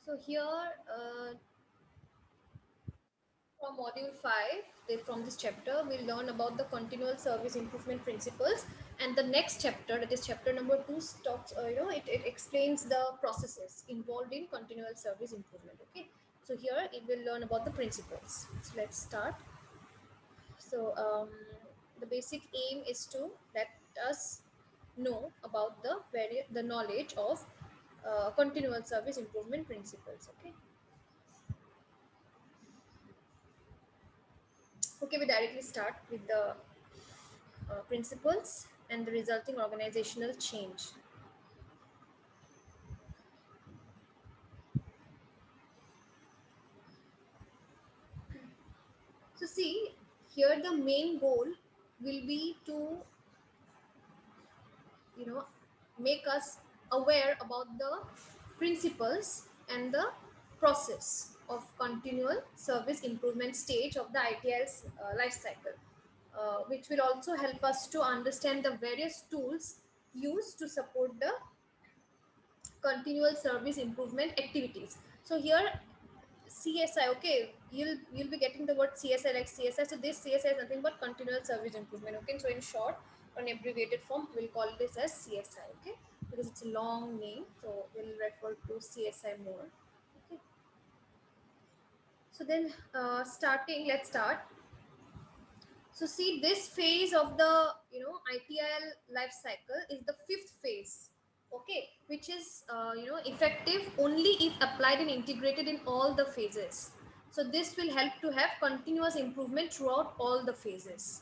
So here, from module 5, from this chapter, we'll learn about the continual service improvement principles. And the next chapter, that is chapter number 2, talks, it explains the processes involved in continual service improvement. Okay. So here it will learn about the principles. So let's start. So the basic aim is to let us know about the knowledge of continual service improvement principles. Okay. Okay, we directly start with the principles and the resulting organizational change. So see, here the main goal will be to you know make us aware about the principles and the process of continual service improvement stage of the ITIL's life cycle, which will also help us to understand the various tools used to support the continual service improvement activities. So here CSI, okay, you'll be getting the word CSI like CSI. So this CSI is nothing but continual service improvement. Okay, so in short, or in abbreviated form, we'll call this as CSI. Okay, because it's a long name, so we'll refer to CSI more. Okay, so then let's start. So see, this phase of the ITIL life cycle is the fifth phase. Okay, which is effective only if applied and integrated in all the phases. So this will help to have continuous improvement throughout all the phases.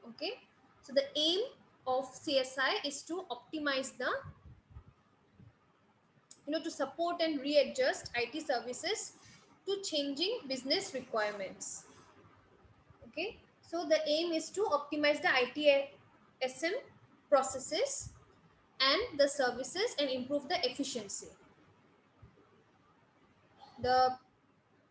Okay, so the aim of CSI is to optimize the to support and readjust IT services to changing business requirements. Okay, so the aim is to optimize the ITSM processes and the services and improve the efficiency. The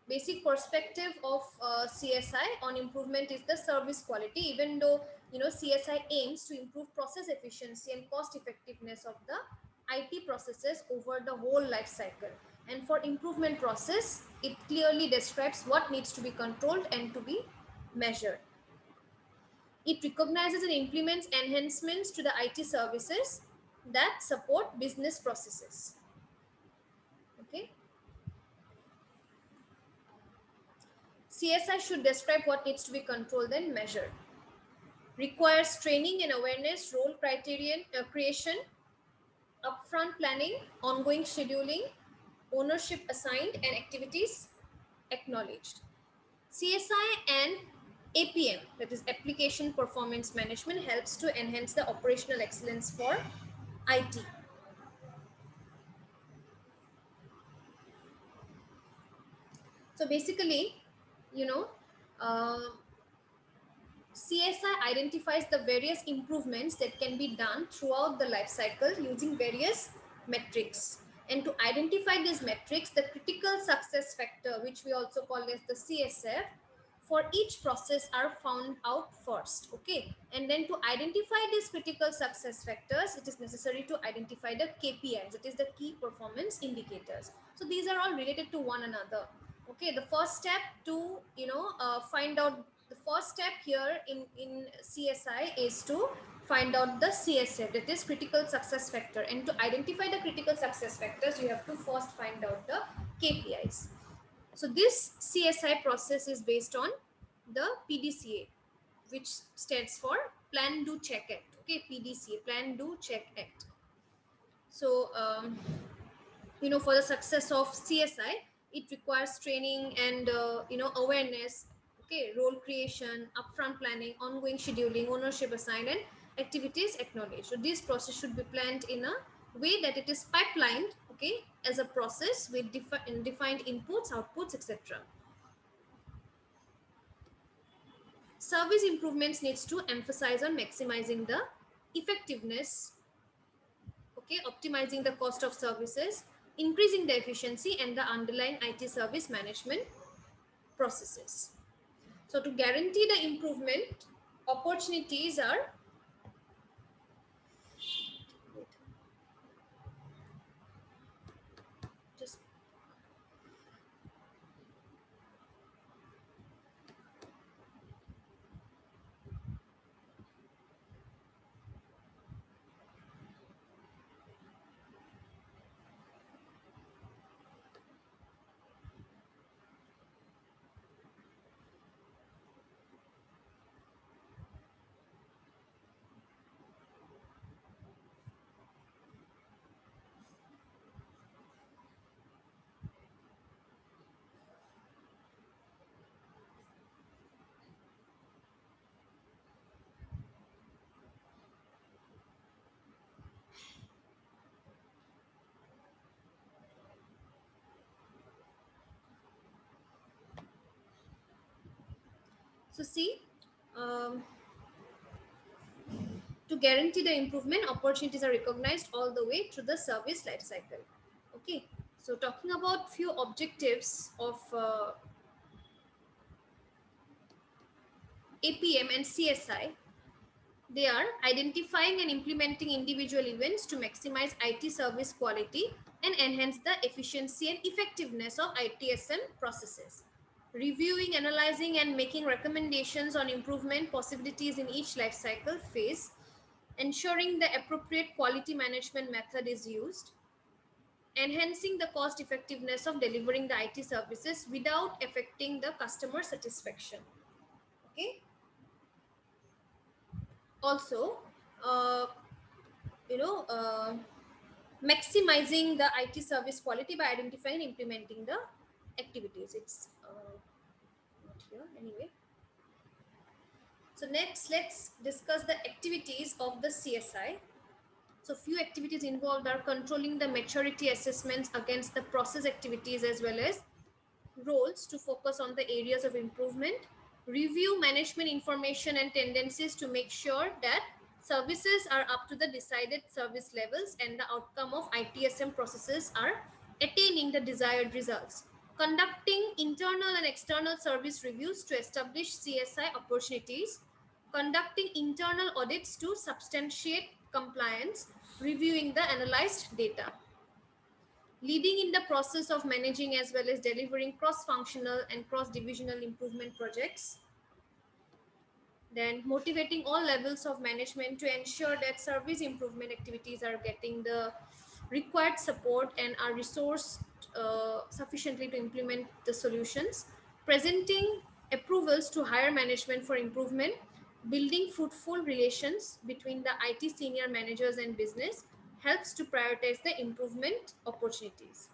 basic perspective of CSI on improvement is the service quality. Even though CSI aims to improve process efficiency and cost effectiveness of the IT processes over the whole life cycle, and for improvement process it clearly describes what needs to be controlled and to be measured. It recognizes and implements enhancements to the IT services that support business processes. Okay. CSI should describe what needs to be controlled and measured. Requires training and awareness, role criterion creation, upfront planning, ongoing scheduling, ownership assigned, and activities acknowledged. CSI and APM, that is Application Performance Management, helps to enhance the operational excellence for IT. So basically, you know, uh, CSI identifies the various improvements that can be done throughout the life cycle using various metrics. And to identify these metrics, the critical success factor, which we also call as the CSF, for each process are found out first. Okay. And then to identify these critical success factors, it is necessary to identify the KPIs, that is the key performance indicators. So these are all related to one another. Okay, the first step to find out, the first step here in CSI is to find out the CSF, that is critical success factor, and to identify the critical success factors you have to first find out the KPIs. So this CSI process is based on the PDCA, which stands for Plan Do Check Act. Okay, PDCA, Plan Do Check Act. So for the success of CSI, it requires training and awareness. Okay, role creation, upfront planning, ongoing scheduling, ownership assigned, and activities acknowledged. So this process should be planned in a way that it is pipelined, okay, as a process with defined inputs, outputs, etc. Service improvements needs to emphasize on maximizing the effectiveness, okay, optimizing the cost of services, increasing the efficiency and the underlying IT service management processes. So to guarantee the improvement, opportunities are, just So see, um, to guarantee the improvement, opportunities are recognized all the way through the service life cycle. Okay, so talking about few objectives of APM and CSI, they are identifying and implementing individual events to maximize IT service quality and enhance the efficiency and effectiveness of ITSM processes. Reviewing, analyzing, and making recommendations on improvement possibilities in each life cycle phase. Ensuring the appropriate quality management method is used. Enhancing the cost effectiveness of delivering the IT services without affecting the customer satisfaction. Okay. Also, uh, you know, maximizing the IT service quality by identifying and implementing the activities. It's not here anyway. So next, let's discuss the activities of the CSI. So few activities involved are controlling the maturity assessments against the process activities as well as roles to focus on the areas of improvement, review management information and tendencies to make sure that services are up to the decided service levels and the outcome of ITSM processes are attaining the desired results. Conducting internal and external service reviews to establish CSI opportunities, conducting internal audits to substantiate compliance, reviewing the analyzed data, leading in the process of managing as well as delivering cross-functional and cross-divisional improvement projects, then motivating all levels of management to ensure that service improvement activities are getting the required support and are resourced sufficiently to implement the solutions, presenting approvals to higher management for improvement, building fruitful relations between the IT senior managers and business helps to prioritize the improvement opportunities.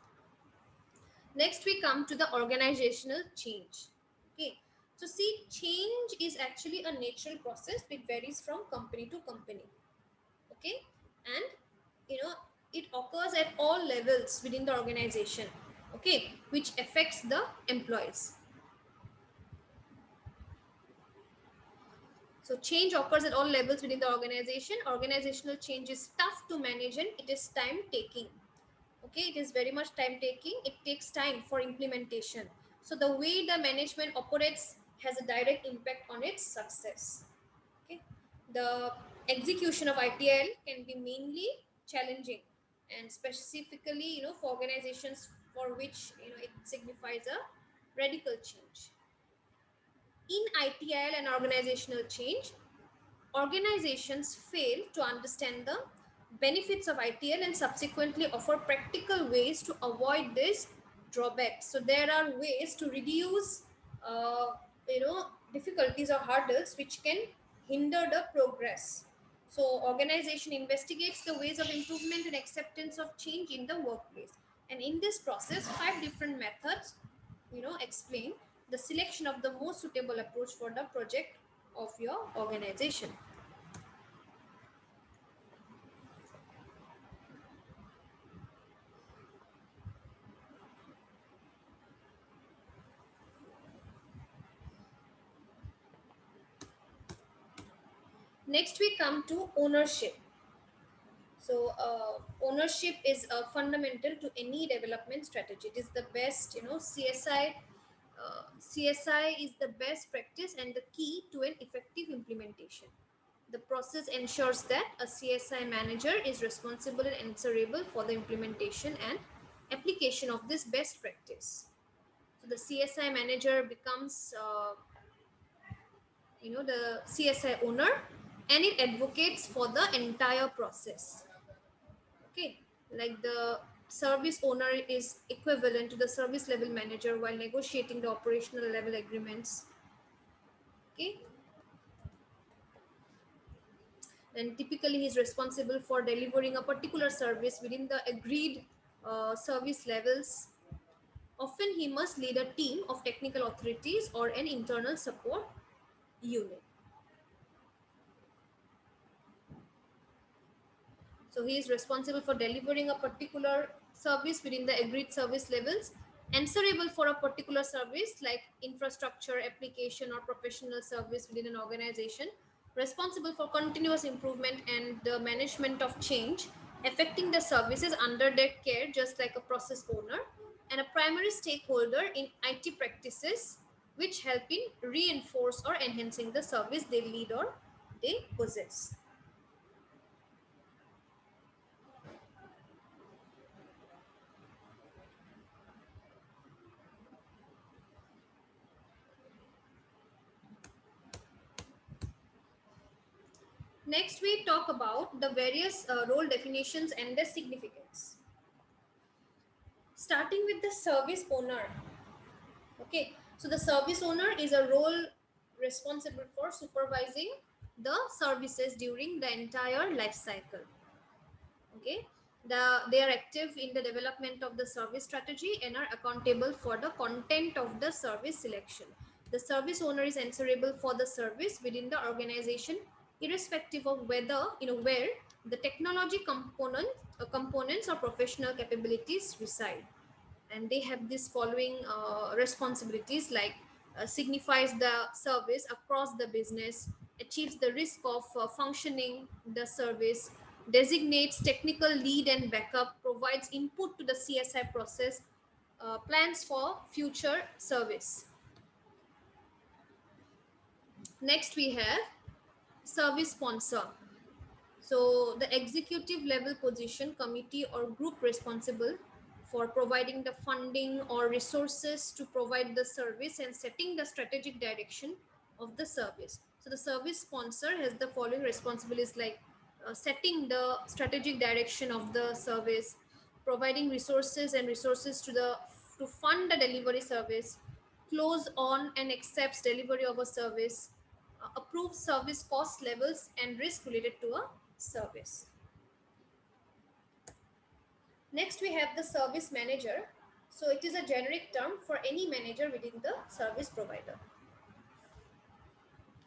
Next, we come to the organizational change. Okay, so see, change is actually a natural process which varies from company to company. Okay, and you know it occurs at all levels within the organization. Okay, which affects the employees. So change occurs at all levels within the organization. Organizational change is tough to manage and it is time taking. Okay, it is very much time taking. It takes time for implementation, so the way the management operates has a direct impact on its success. Okay, the execution of ITL can be mainly challenging, and specifically for organizations for which it signifies a radical change. In ITL and organizational change, organizations fail to understand the benefits of ITL and subsequently offer practical ways to avoid this drawback. So there are ways to reduce, difficulties or hurdles which can hinder the progress. So organization investigates the ways of improvement and acceptance of change in the workplace. And in this process, 5 different methods, explain the selection of the most suitable approach for the project of your organization. Next, we come to ownership. So, ownership is fundamental to any development strategy. It is the best, CSI. CSI is the best practice and the key to an effective implementation. The process ensures that a CSI manager is responsible and answerable for the implementation and application of this best practice. So, the CSI manager becomes the CSI owner, and it advocates for the entire process. Okay, like the service owner is equivalent to the service level manager while negotiating the operational level agreements. Okay, and typically he is responsible for delivering a particular service within the agreed service levels. Often he must lead a team of technical authorities or an internal support unit. So he is responsible for delivering a particular service within the agreed service levels. answerable for a particular service like infrastructure, application, or professional service within an organization, responsible for continuous improvement and the management of change affecting the services under their care, just like a process owner, and a primary stakeholder in IT practices which help in reinforce or enhancing the service they lead or they possess. Next, we talk about the various role definitions and their significance. Starting with the service owner. Okay, so the service owner is a role responsible for supervising the services during the entire life cycle. Okay, they are active in the development of the service strategy and are accountable for the content of the service selection. The service owner is answerable for the service within the organization, irrespective of whether, where the technology components or professional capabilities reside. And they have this following responsibilities like signifies the service across the business, achieves the risk of functioning the service, designates technical lead and backup, provides input to the CSI process, plans for future service. Next we have service sponsor. So, the executive level position, committee, or group responsible for providing the funding or resources to provide the service and setting the strategic direction of the service. So, the service sponsor has the following responsibilities like setting the strategic direction of the service, providing resources to fund the delivery service, close on and accepts delivery of a service, approve service cost levels and risk related to a service. Next, we have the service manager. So, it is a generic term for any manager within the service provider.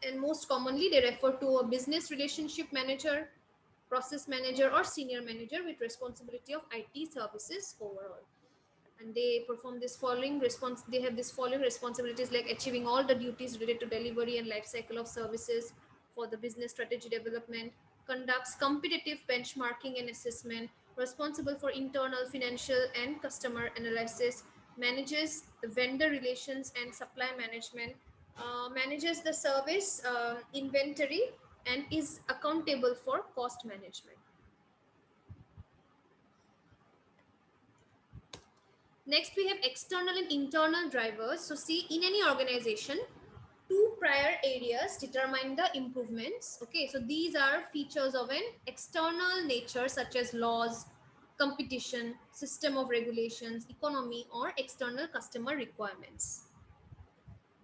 And most commonly, they refer to a business relationship manager, process manager, or senior manager with responsibility of IT services overall. And they perform this following response. They have this following responsibilities like achieving all the duties related to delivery and life cycle of services for the business strategy development, conducts competitive benchmarking and assessment, responsible for internal financial and customer analysis, manages the vendor relations and supply management, manages the service inventory, and is accountable for cost management. Next, we have external and internal drivers. So, see, in any organization, two prior areas determine the improvements. Okay, so these are features of an external nature, such as laws, competition, system of regulations, economy, or external customer requirements.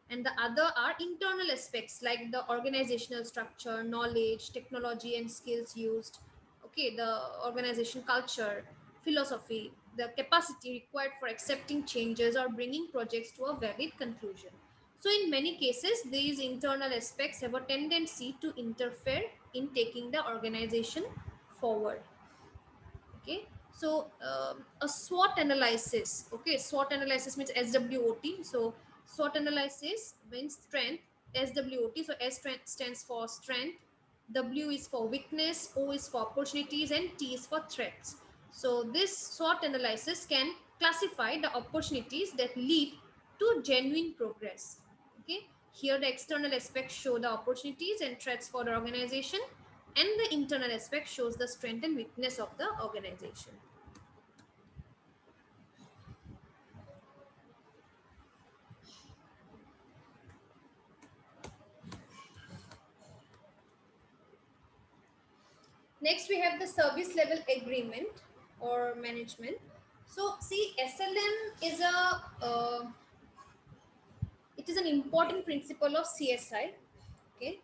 And the other are internal aspects like the organizational structure, knowledge, technology, and skills used. Okay, the organization culture, philosophy, the capacity required for accepting changes or bringing projects to a valid conclusion. So, in many cases, these internal aspects have a tendency to interfere in taking the organization forward. Okay, so a SWOT analysis. Okay, SWOT analysis means SWOT. So SWOT analysis means strength, SWOT. So stands for strength, W is for weakness, O is for opportunities, and T is for threats. So this SWOT analysis can classify the opportunities that lead to genuine progress. Okay, here the external aspects show the opportunities and threats for the organization, and the internal aspect shows the strength and weakness of the organization. Next, we have the service level agreement or management. So, see, SLM is it is an important principle of CSI. Okay,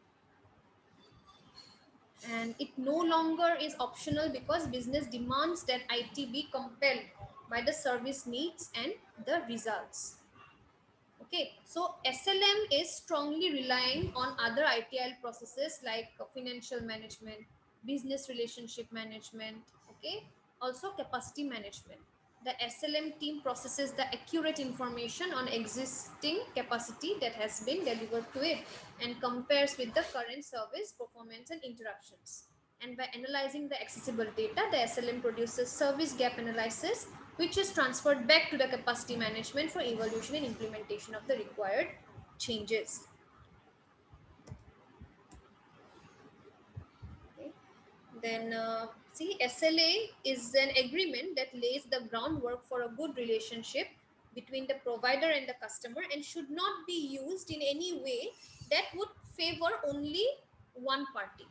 and it no longer is optional because business demands that IT be compelled by the service needs and the results. Okay, so SLM is strongly relying on other ITIL processes like financial management, business relationship management, okay, also capacity management. The SLM team processes the accurate information on existing capacity that has been delivered to it and compares with the current service performance and interruptions. And by analyzing the accessible data, the SLM produces service gap analysis, which is transferred back to the capacity management for evaluation and implementation of the required changes. Okay. Then, see, SLA is an agreement that lays the groundwork for a good relationship between the provider and the customer and should not be used in any way that would favor only one party.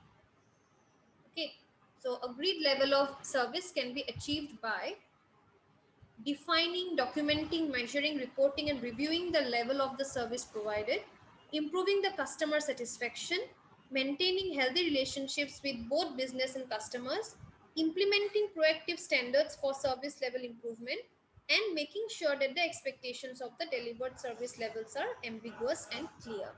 Okay, so agreed level of service can be achieved by defining, documenting, measuring, reporting, and reviewing the level of the service provided, improving the customer satisfaction, maintaining healthy relationships with both business and customers, implementing proactive standards for service level improvement, and making sure that the expectations of the delivered service levels are ambiguous and clear.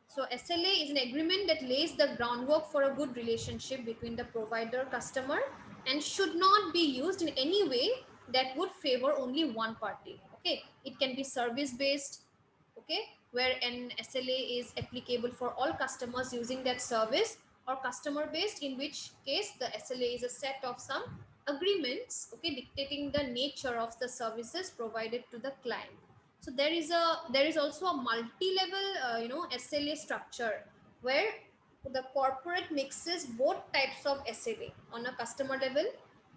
So SLA is an agreement that lays the groundwork for a good relationship between the provider customer and should not be used in any way that would favor only one party. Okay, it can be service based, okay, where an SLA is applicable for all customers using that service, or customer based, in which case the SLA is a set of some agreements, okay, dictating the nature of the services provided to the client. So there is also a multi-level SLA structure where the corporate mixes both types of SLA. On a customer level,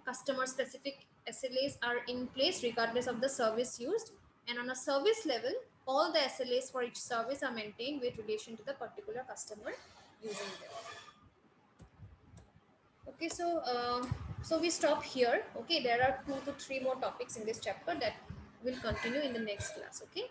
customer specific SLAs are in place regardless of the service used, and on a service level, all the SLAs for each service are maintained with relation to the particular customer using them. Okay, so we stop here. Okay, there are 2 to 3 more topics in this chapter that will continue in the next class. Okay.